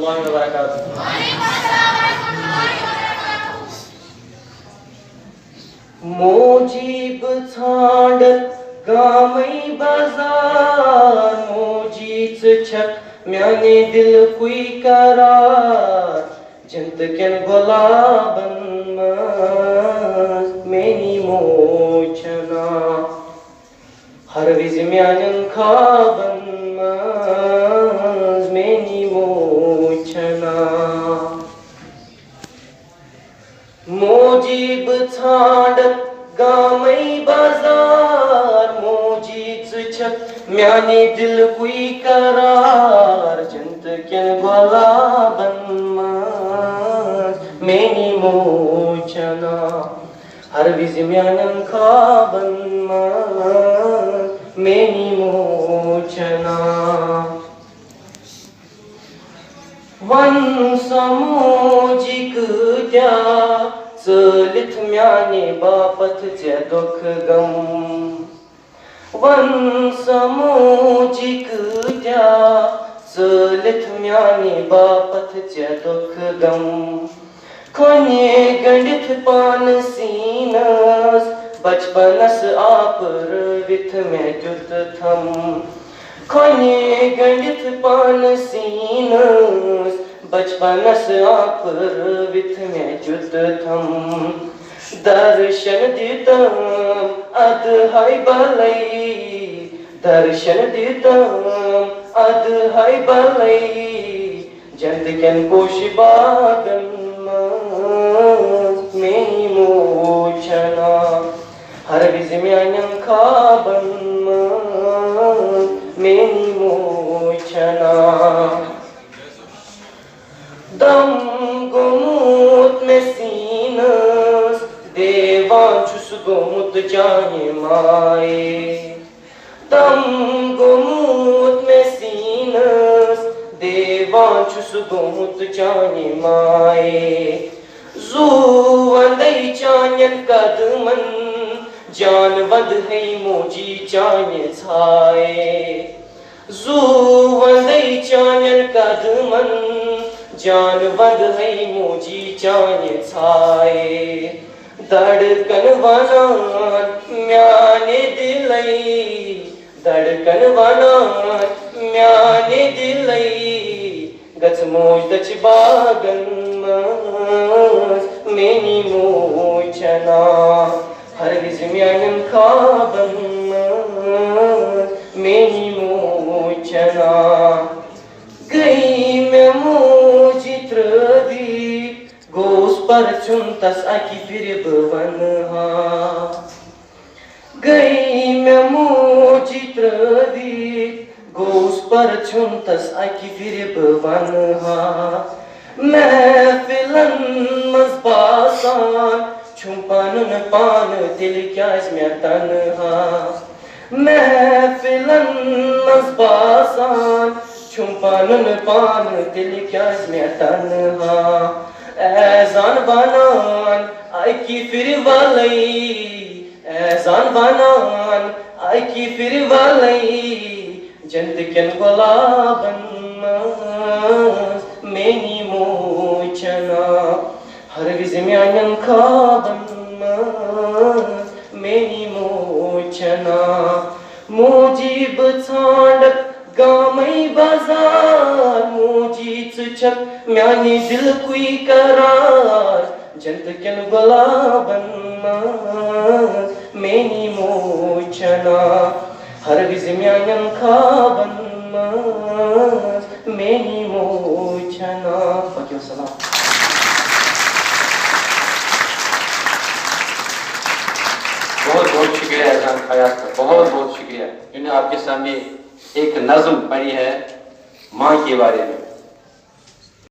रहमतुल्लाहि व बरकातुहू। मोजीब छांडत गामै बाजार मोजीच छक म्याने दिल कुई करार जंत केन गुलाबन मज मेनी मोचना हर विज म्यानन खाबन मज मेनी मोचना मोजीब छांडत गामै बाजार मोजीच छक म्याने दिल कुई करार जंत केन गुलाबन मज मेनी मोचना हर विज म्यानन खाबन मज मेनी मोचना वन समोजिक त्या चलित म्याने बापत चे दुख गम वन समोजिक त्या चलित म्याने बापत चे दुख गम खोने गंडित पान सीनस बचपनस आप रवित में जुत थम खोने गंडित पान सीनस बचपनस आप रवित में जुत थम दर्शन दितम अद हाय बलई दर्शन दितम अद हाय बलई जंद केन पोशिबागन मेनी मोचना हर विज म्यानन खाबन मेनी मोचना दम गोमुत में सीनस देवान छुस गोमुत जाने माए दम गोमुत में सीनस देवान छुस गोमुत जाने माए जू वंदई चान्यन कदमन जान वद है मोजी चान्य छाए जू वंदई चान्यन कदमन जान वद है मोजी चान्य छाए धड़कन वनान म्याने दिलई धड़कन वनान म्याने दिलई गच मोज दच बागन मेनी मोचना हर विज म्यानन खाबन मेनी मोचना गई मैं मोजित्र दी गोस पर चुनतस आकी फिर बवनहा गई मैं मोजित्र दी गोस पर चुनतस आकी फिर बवनहा महफिलन मज़बासान छुपानुन पान दिल क्या इसमें तन्हा महफिलन मज़बासान छुपानुन पान दिल क्या इसमें तन्हा ऐज़ान बनान आई की फिर वालई ऐज़ान बनान आई की फिर वालई जंत केन गुलाबन मेनी मोचना हर विज म्यानन खाबन मेनी मोचना मोजीब छांडत गामै बाजार मोजीच छक म्याने दिल कुई करार जंत केन गुलाबन मेनी मोचना हर विज म्यानन खाबन मेनी मोचना बाकी सलाम बहुत बहुत शुक्रिया एहसान फयाज का बहुत बहुत शुक्रिया जिन्होंने आपके सामने एक नज़्म पढ़ी है माँ के बारे में।